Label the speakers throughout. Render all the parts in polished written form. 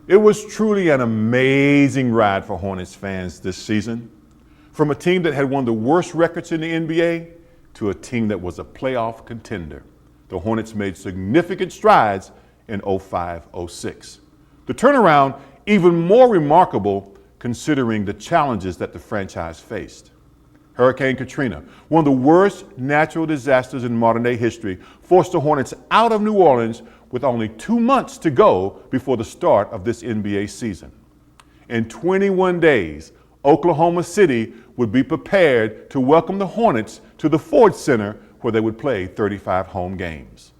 Speaker 1: It was truly an amazing ride for Hornets fans this season. From a team that had one of the worst records in the NBA to a team that was a playoff contender, the Hornets made significant strides in 05-06. The turnaround even more remarkable considering the challenges that the franchise faced. Hurricane Katrina, one of the worst natural disasters in modern day history, forced the Hornets out of New Orleans with only 2 months to go before the start of this NBA season. In 21 days, Oklahoma City would be prepared to welcome the Hornets to the Ford Center, where they would play 35 home games.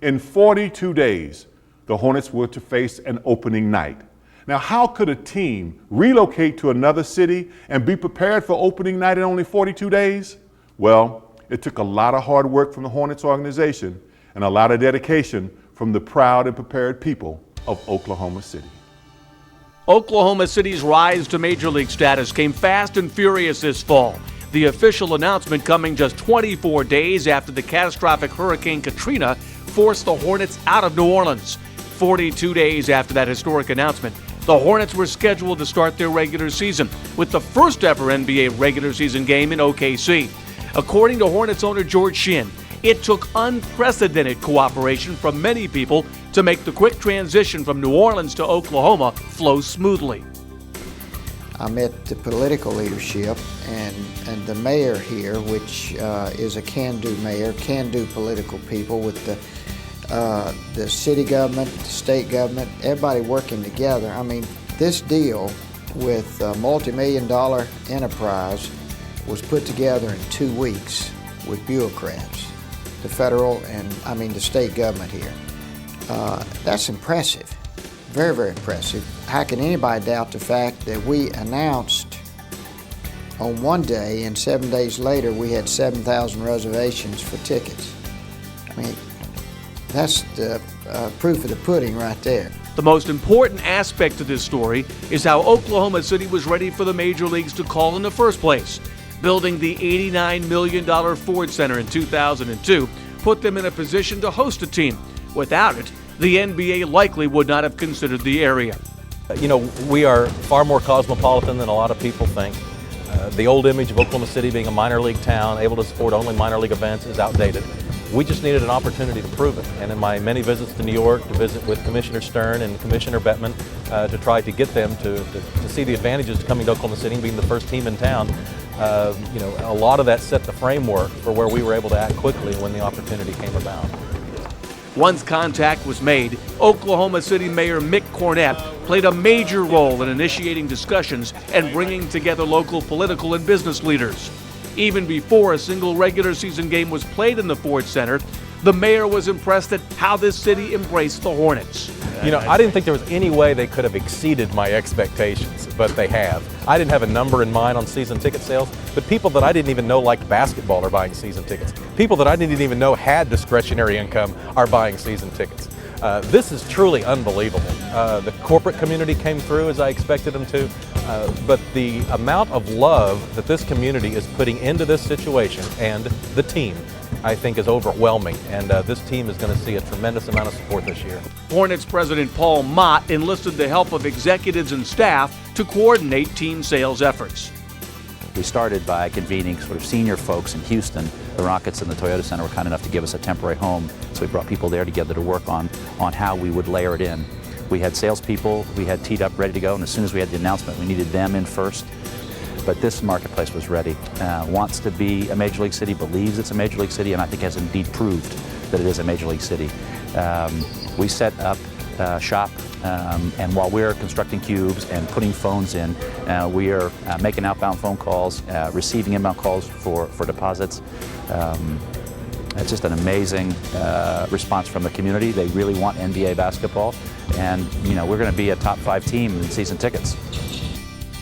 Speaker 1: In 42 days, the Hornets were to face an opening night. Now, how could a team relocate to another city and be prepared for opening night in only 42 days? Well, it took a lot of hard work from the Hornets organization and a lot of dedication from the proud and prepared people of Oklahoma City.
Speaker 2: Oklahoma City's rise to Major League status came fast and furious this fall. The official announcement coming just 24 days after the catastrophic Hurricane Katrina forced the Hornets out of New Orleans. 42 days after that historic announcement, the Hornets were scheduled to start their regular season with the first ever NBA regular season game in OKC. According to Hornets owner George Shinn, it took unprecedented cooperation from many people to make the quick transition from New Orleans to Oklahoma flow smoothly.
Speaker 3: I met the political leadership and the mayor here, which is a can-do mayor, can-do political people with the city government, the state government, everybody working together. I mean, this deal with a multi-million-dollar enterprise was put together in 2 weeks with bureaucrats, the federal and the state government here. That's impressive, very, very impressive. How can anybody doubt the fact that we announced on one day and 7 days later we had 7,000 reservations for tickets? I mean, that's the proof of the pudding right there.
Speaker 2: The most important aspect of this story is how Oklahoma City was ready for the major leagues to call in the first place. Building the $89 million Ford Center in 2002 put them in a position to host a team. Without it, the NBA likely would not have considered the area.
Speaker 4: You know, we are far more cosmopolitan than a lot of people think. The old image of Oklahoma City being a minor league town, able to support only minor league events, is outdated. We just needed an opportunity to prove it. And in my many visits to New York, to visit with Commissioner Stern and Commissioner Bettman, to try to get them to see the advantages to coming to Oklahoma City and being the first team in town, you know, a lot of that set the framework for where we were able to act quickly when the opportunity came about.
Speaker 2: Once contact was made, Oklahoma City Mayor Mick Cornett played a major role in initiating discussions and bringing together local political and business leaders. Even before a single regular season game was played in the Ford Center, the mayor was impressed at how this city embraced the Hornets.
Speaker 4: You know, I didn't think there was any way they could have exceeded my expectations, but they have. I didn't have a number in mind on season ticket sales, but people that I didn't even know liked basketball are buying season tickets. People that I didn't even know had discretionary income are buying season tickets. This is truly unbelievable. The corporate community came through as I expected them to, but the amount of love that this community is putting into this situation and the team, I think, is overwhelming, and this team is going to see a tremendous amount of support this year.
Speaker 2: Hornets President Paul Mott enlisted the help of executives and staff to coordinate team sales efforts.
Speaker 5: We started by convening sort of senior folks in Houston. The Rockets and the Toyota Center were kind enough to give us a temporary home, so we brought people there together to work on how we would layer it in. We had salespeople we had teed up ready to go, and as soon as we had the announcement, we needed them in first. But this marketplace was ready, wants to be a major league city, believes it's a major league city, and I think has indeed proved that it is a major league city. We set up shop, and while we're constructing cubes and putting phones in, we are making outbound phone calls, receiving inbound calls for deposits. It's just an amazing response from the community. They really want NBA basketball, and you know, we're going to be a top 5 team in season tickets.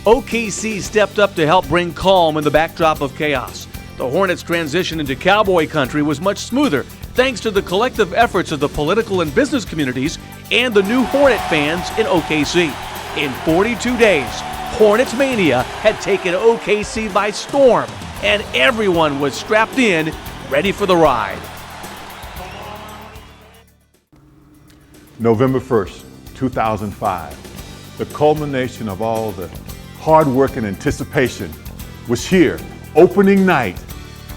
Speaker 2: OKC stepped up to help bring calm in the backdrop of chaos. The Hornets' transition into cowboy country was much smoother thanks to the collective efforts of the political and business communities and the new Hornet fans in OKC. In 42 days, Hornets Mania had taken OKC by storm, and everyone was strapped in, ready for the ride.
Speaker 1: November 1st, 2005. The culmination of all the hard work and anticipation was here, opening night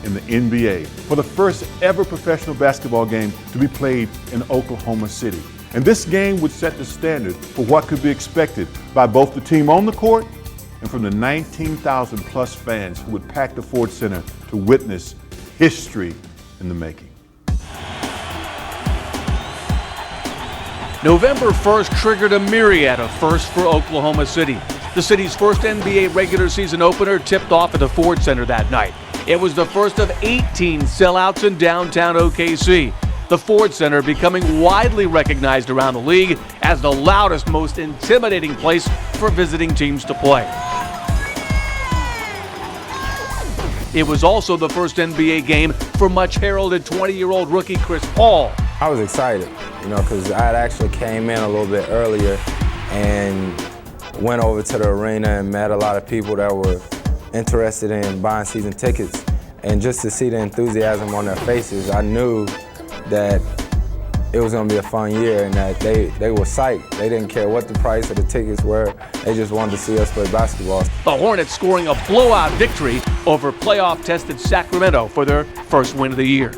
Speaker 1: in the NBA, for the first ever professional basketball game to be played in Oklahoma City. And this game would set the standard for what could be expected by both the team on the court and from the 19,000 plus fans who would pack the Ford Center to witness history in the making.
Speaker 2: November 1st triggered a myriad of firsts for Oklahoma City. The city's first NBA regular season opener tipped off at the Ford Center that night. It was the first of 18 sellouts in downtown OKC. The Ford Center becoming widely recognized around the league as the loudest, most intimidating place for visiting teams to play. It was also the first NBA game for much heralded 20-year-old rookie Chris Paul.
Speaker 6: I was excited, because I had actually came in a little bit earlier and went over to the arena and met a lot of people that were interested in buying season tickets. And just to see the enthusiasm on their faces, I knew that it was going to be a fun year and that they were psyched. They didn't care what the price of the tickets were. They just wanted to see us play basketball.
Speaker 2: The Hornets scoring a blowout victory over playoff-tested Sacramento for their first win of the year.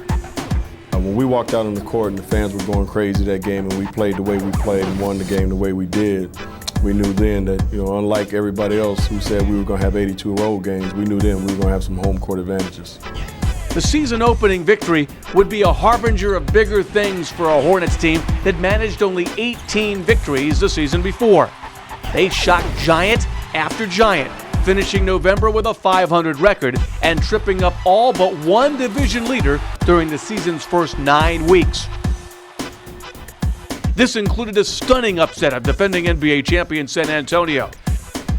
Speaker 7: When we walked out on the court and the fans were going crazy that game and we played the way we played and won the game the way we did, we knew then that, unlike everybody else who said we were going to have 82 road games, we knew then we were going to have some home court advantages.
Speaker 2: The season opening victory would be a harbinger of bigger things for a Hornets team that managed only 18 victories the season before. They shocked giant after giant, finishing November with a .500 record and tripping up all but one division leader during the season's first 9 weeks. This included a stunning upset of defending NBA champion San Antonio.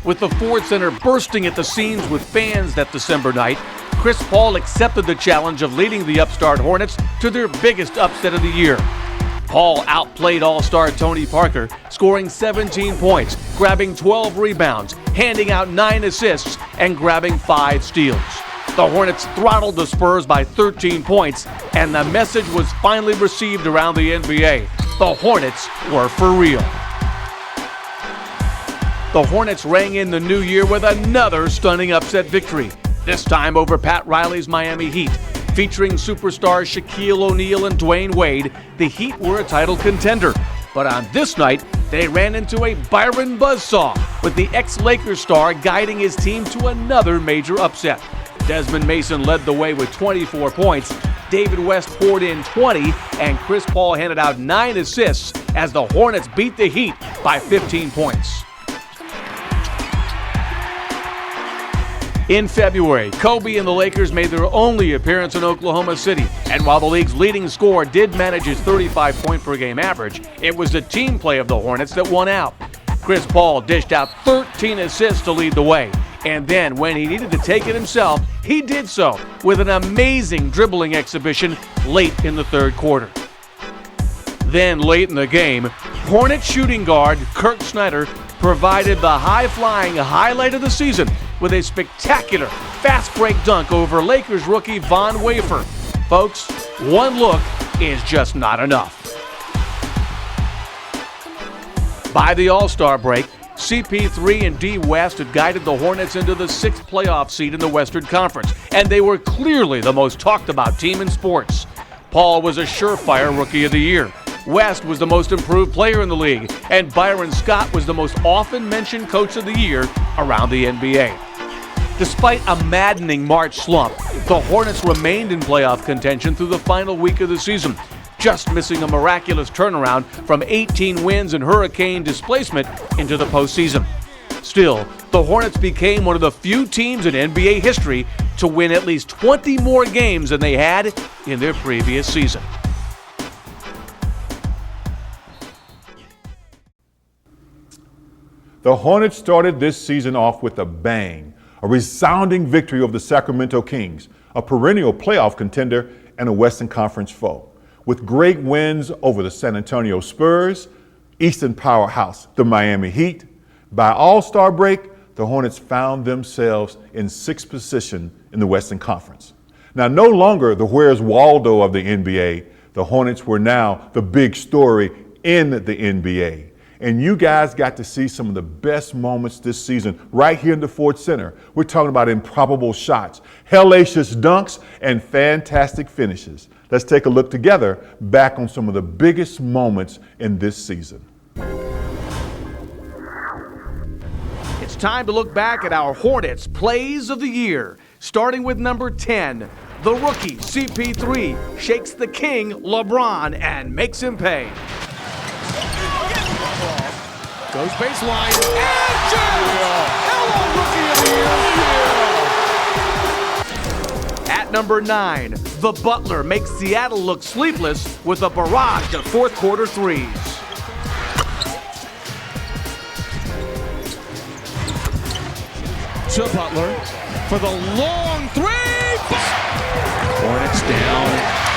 Speaker 2: With the Ford Center bursting at the seams with fans that December night, Chris Paul accepted the challenge of leading the upstart Hornets to their biggest upset of the year. Paul outplayed All-Star Tony Parker, scoring 17 points, grabbing 12 rebounds, handing out 9 assists, and grabbing 5 steals. The Hornets throttled the Spurs by 13 points, and the message was finally received around the NBA. The Hornets were for real. The Hornets rang in the new year with another stunning upset victory, this time over Pat Riley's Miami Heat. Featuring superstars Shaquille O'Neal and Dwayne Wade, the Heat were a title contender. But on this night, they ran into a Byron buzzsaw, with the ex-Lakers star guiding his team to another major upset. Desmond Mason led the way with 24 points, David West poured in 20, and Chris Paul handed out 9 assists as the Hornets beat the Heat by 15 points. In February, Kobe and the Lakers made their only appearance in Oklahoma City, and while the league's leading scorer did manage his 35-point-per-game average, it was the team play of the Hornets that won out. Chris Paul dished out 13 assists to lead the way, and then when he needed to take it himself, he did so with an amazing dribbling exhibition late in the third quarter. Then late in the game, Hornet shooting guard Kirk Snyder provided the high-flying highlight of the season with a spectacular fast break dunk over Lakers rookie Von Wafer. Folks, one look is just not enough. By the All-Star break, CP3 and D West had guided the Hornets into the 6th playoff seed in the Western Conference, and they were clearly the most talked-about team in sports. Paul was a surefire Rookie of the Year. West was the most improved player in the league, and Byron Scott was the most often mentioned Coach of the Year around the NBA. Despite a maddening March slump, the Hornets remained in playoff contention through the final week of the season, just missing a miraculous turnaround from 18 wins and hurricane displacement into the postseason. Still, the Hornets became one of the few teams in NBA history to win at least 20 more games than they had in their previous season.
Speaker 1: The Hornets started this season off with a bang, a resounding victory over the Sacramento Kings, a perennial playoff contender and a Western Conference foe, with great wins over the San Antonio Spurs, Eastern powerhouse, the Miami Heat. By All-Star break, the Hornets found themselves in 6th position in the Western Conference. Now, no longer the Where's Waldo of the NBA, the Hornets were now the big story in the NBA. And you guys got to see some of the best moments this season right here in the Ford Center. We're talking about improbable shots, hellacious dunks, and fantastic finishes. Let's take a look together back on some of the biggest moments in this season.
Speaker 2: It's time to look back at our Hornets plays of the year, starting with number 10. The rookie, CP3, shakes the king, LeBron, and makes him pay. Goes baseline, and jams! Hello, Rookie of the Year! At number 9, the Butler makes Seattle look sleepless with a barrage of fourth quarter threes. To Butler for the long three. Hornets down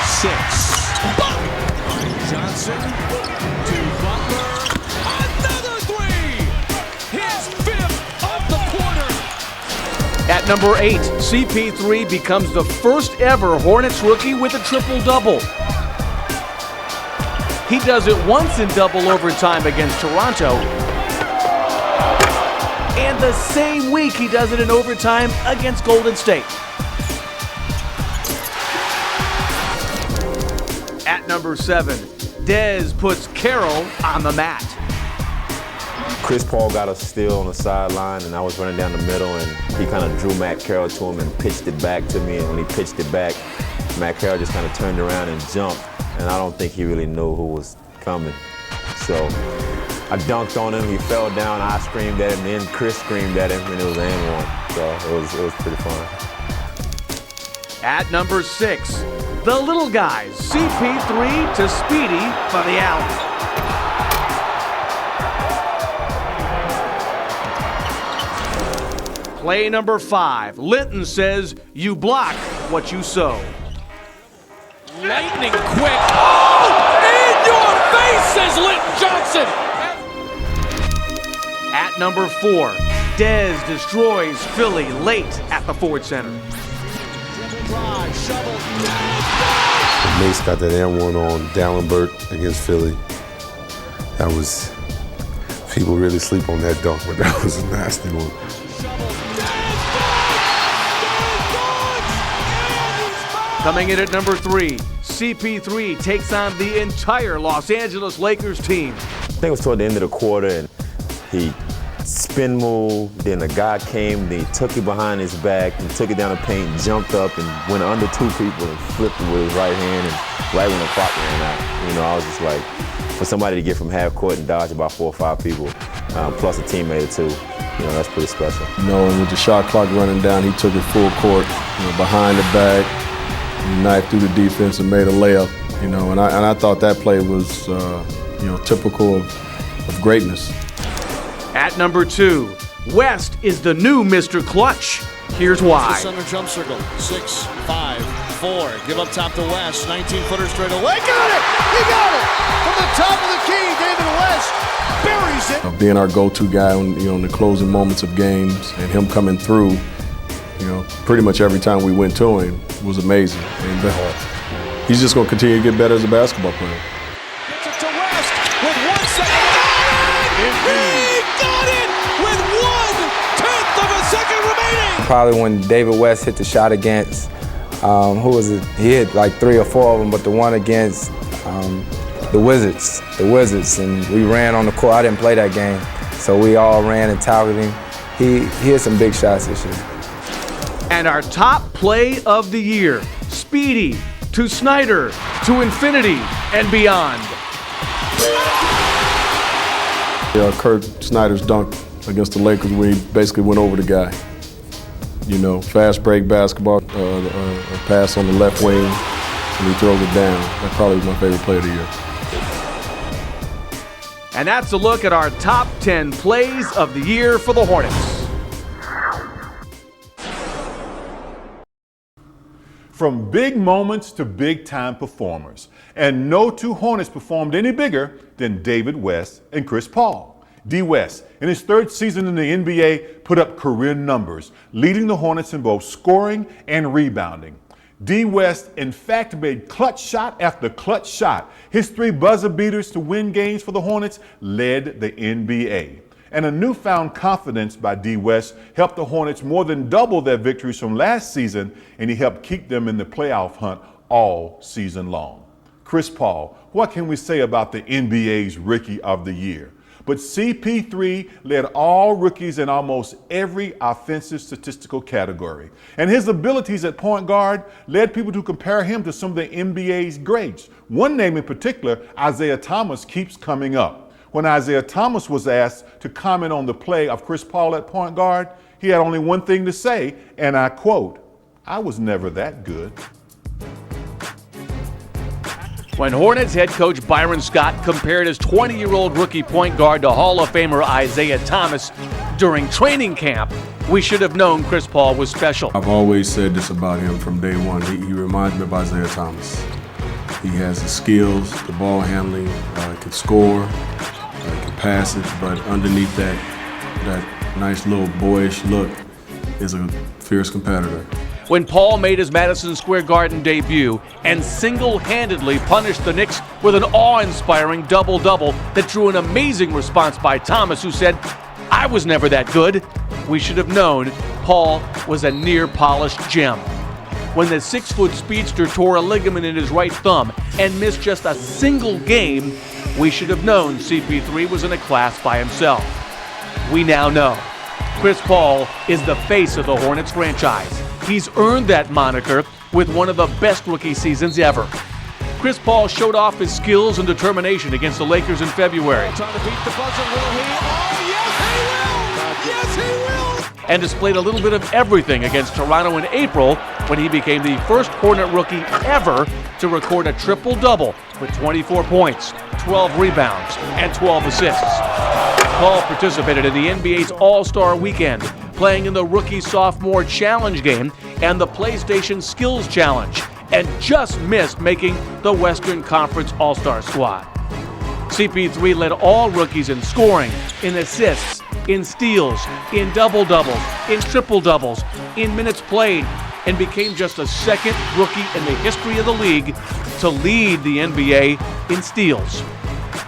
Speaker 2: 6. Johnson to Butler. Another three. His 5th of the quarter. At number 8, CP3 becomes the first ever Hornets rookie with a triple-double. He does it once in double overtime against Toronto. And the same week he does it in overtime against Golden State. At number 7, Dez puts Carroll on the mat.
Speaker 6: Chris Paul got a steal on the sideline, and I was running down the middle, and he kind of drew Matt Carroll to him and pitched it back to me. And when he pitched it back, Matt Carroll just kind of turned around and jumped, and I don't think he really knew who was coming. So I dunked on him, he fell down, I screamed at him, then Chris screamed at him, and it was an and one. So it was pretty fun.
Speaker 2: At number 6, the little guys, CP3 to Speedy for the alley. Play number 5, Linton says, you block what you sow. Lightning quick. Oh! In your face, says Linton Johnson. At number 4, Dez destroys Philly late at the Ford Center.
Speaker 8: Mace got that and one on Dallenberg against Philly. That was, people really sleep on that dunk, but that was a nasty one.
Speaker 2: Coming in at number 3, CP3 takes on the entire Los Angeles Lakers team.
Speaker 6: I think it was toward the end of the quarter, and he spin moved, then a guy came, then he took it behind his back, and took it down the paint, jumped up, and went under 2 people and flipped it with his right hand, and right when the clock ran out. You know, I was just like, for somebody to get from half court and dodge about 4 or 5 people, plus a teammate or 2, you know, that's pretty special.
Speaker 7: You know, and with the shot clock running down, he took it full court, you know, behind the back, knifed through the defense and made a layup. You know, and I thought that play was, you know, typical of greatness.
Speaker 2: At number 2, West is the new Mr. Clutch. Here's why.
Speaker 9: The center jump circle, 6, 5, 4. Give up top to West, 19-footer straight away. Got it! He got it! From the top of the key, David West buries it.
Speaker 7: Being our go-to guy on, you know, in the closing moments of games, and him coming through, you know, pretty much every time we went to him was amazing. And he's just going to continue to get better as a basketball player.
Speaker 9: Gets it to West with 1 second. He got it with 1/10 of a second remaining.
Speaker 6: Probably when David West hit the shot against, who was it? He hit like 3 or 4 of them, but the one against the Wizards, and we ran on the court. I didn't play that game, so we all ran and tackled him. He hit some big shots this year.
Speaker 2: And our top play of the year, Speedy to Snyder to infinity and beyond.
Speaker 7: Kurt Snyder's dunk against the Lakers, where he basically went over the guy. You know, fast break basketball, a pass on the left wing, and he throws it down. That probably was my favorite play of the year.
Speaker 2: And that's a look at our top 10 plays of the year for the Hornets.
Speaker 1: From big moments to big-time performers. And no 2 Hornets performed any bigger than David West and Chris Paul. D. West, in his 3rd season in the NBA, put up career numbers, leading the Hornets in both scoring and rebounding. D. West, in fact, made clutch shot after clutch shot. His 3 buzzer beaters to win games for the Hornets led the NBA. And a newfound confidence by D. West helped the Hornets more than double their victories from last season, and he helped keep them in the playoff hunt all season long. Chris Paul, what can we say about the NBA's Rookie of the Year? But CP3 led all rookies in almost every offensive statistical category. And his abilities at point guard led people to compare him to some of the NBA's greats. One name in particular, Isaiah Thomas, keeps coming up. When Isaiah Thomas was asked to comment on the play of Chris Paul at point guard, he had only one thing to say, and I quote, "I was never that good."
Speaker 2: When Hornets head coach Byron Scott compared his 20-year-old rookie point guard to Hall of Famer Isaiah Thomas during training camp, we should have known Chris Paul was special.
Speaker 7: I've always said this about him from day one. He reminds me of Isaiah Thomas. He has the skills, the ball handling, can score, can pass it, but underneath that nice little boyish look is a fierce competitor.
Speaker 2: When Paul made his Madison Square Garden debut and single-handedly punished the Knicks with an awe-inspiring double-double that drew an amazing response by Thomas, who said, "I was never that good," we should have known Paul was a near-polished gem. When the 6-foot speedster tore a ligament in his right thumb and missed just a single game, we should have known CP3 was in a class by himself. We now know. Chris Paul is the face of the Hornets franchise. He's earned that moniker with one of the best rookie seasons ever. Chris Paul showed off his skills and determination against the Lakers in February.
Speaker 9: Trying to beat the buzzer, will he? Oh, yes, he will! Yes, he will!
Speaker 2: And displayed a little bit of everything against Toronto in April when he became the first Hornet rookie ever to record a triple-double with 24 points, 12 rebounds, and 12 assists. Paul participated in the NBA's All-Star Weekend, playing in the Rookie Sophomore Challenge game and the PlayStation Skills Challenge, and just missed making the Western Conference All-Star squad. CP3 led all rookies in scoring, in assists, in steals, in double-doubles, in triple-doubles, in minutes played, and became just the second rookie in the history of the league to lead the NBA in steals.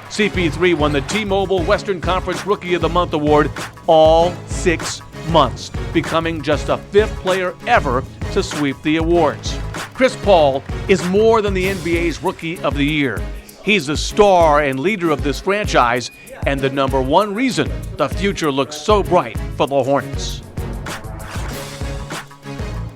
Speaker 2: CP3 won the T-Mobile Western Conference Rookie of the Month award all 6 months, becoming just the 5th player ever to sweep the awards. Chris Paul is more than the NBA's Rookie of the Year. He's the star and leader of this franchise and the #1 reason the future looks so bright for the Hornets.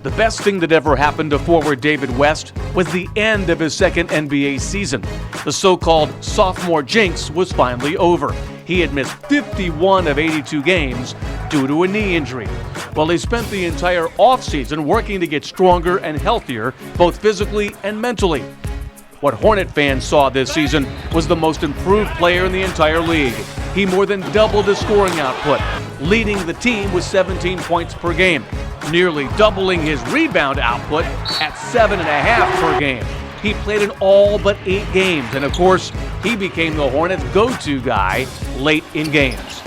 Speaker 2: The best thing that ever happened to forward David West was the end of his second NBA season. The so-called sophomore jinx was finally over. He had missed 51 of 82 games due to a knee injury. Well, he spent the entire offseason working to get stronger and healthier, both physically and mentally. What Hornet fans saw this season was the most improved player in the entire league. He more than doubled his scoring output, leading the team with 17 points per game, nearly doubling his rebound output at 7.5 per game. He played in all but 8 games, and of course, he became the Hornets' go-to guy late in games.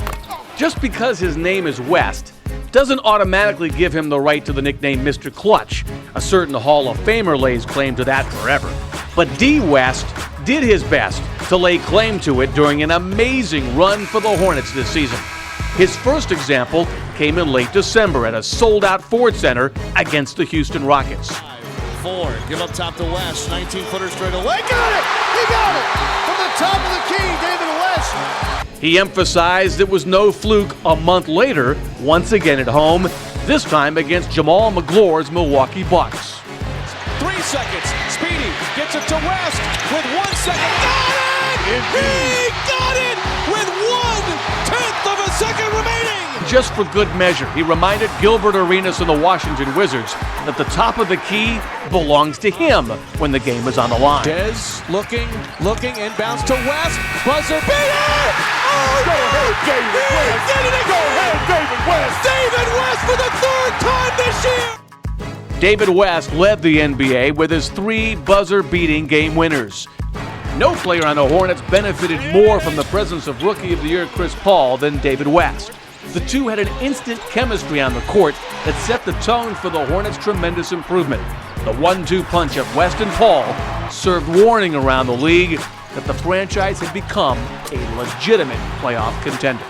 Speaker 2: Just because his name is West doesn't automatically give him the right to the nickname Mr. Clutch. A certain Hall of Famer lays claim to that forever. But D. West did his best to lay claim to it during an amazing run for the Hornets this season. His first example came in late December at a sold-out Ford Center against the Houston Rockets.
Speaker 9: 4, give up top to West, 19-footer straight away, got it! He got it! From the top of the key, David West!
Speaker 2: He emphasized it was no fluke a month later, once again at home, this time against Jamal McGlore's Milwaukee Bucks.
Speaker 9: 3 seconds, Speedy gets it to West with 1 second, got it! He got it with 1/10 of a second remaining!
Speaker 2: Just for good measure, he reminded Gilbert Arenas and the Washington Wizards that the top of the key belongs to him when the game is on the line.
Speaker 9: Dez looking, inbounds to West, buzzer beater! Oh, go ahead, David West! Go ahead, David West! David West for the 3rd time this year!
Speaker 2: David West led the NBA with his 3 buzzer-beating game winners. No player on the Hornets benefited more from the presence of Rookie of the Year Chris Paul than David West. The two had an instant chemistry on the court that set the tone for the Hornets' tremendous improvement. The 1-2 punch of West and Paul served warning around the league that the franchise had become a legitimate playoff contender.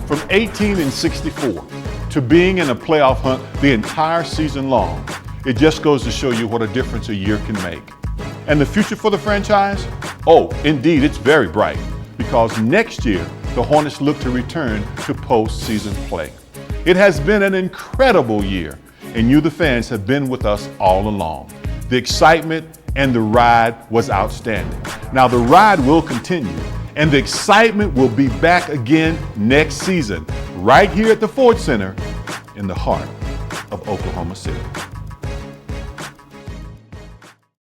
Speaker 1: From 18-64 to being in a playoff hunt the entire season long, it just goes to show you what a difference a year can make. And the future for the franchise? Oh, indeed, it's very bright, because next year, the Hornets look to return to postseason play. It has been an incredible year, and you, the fans, have been with us all along. The excitement and the ride was outstanding. Now, the ride will continue, and the excitement will be back again next season, right here at the Ford Center in the heart of Oklahoma City.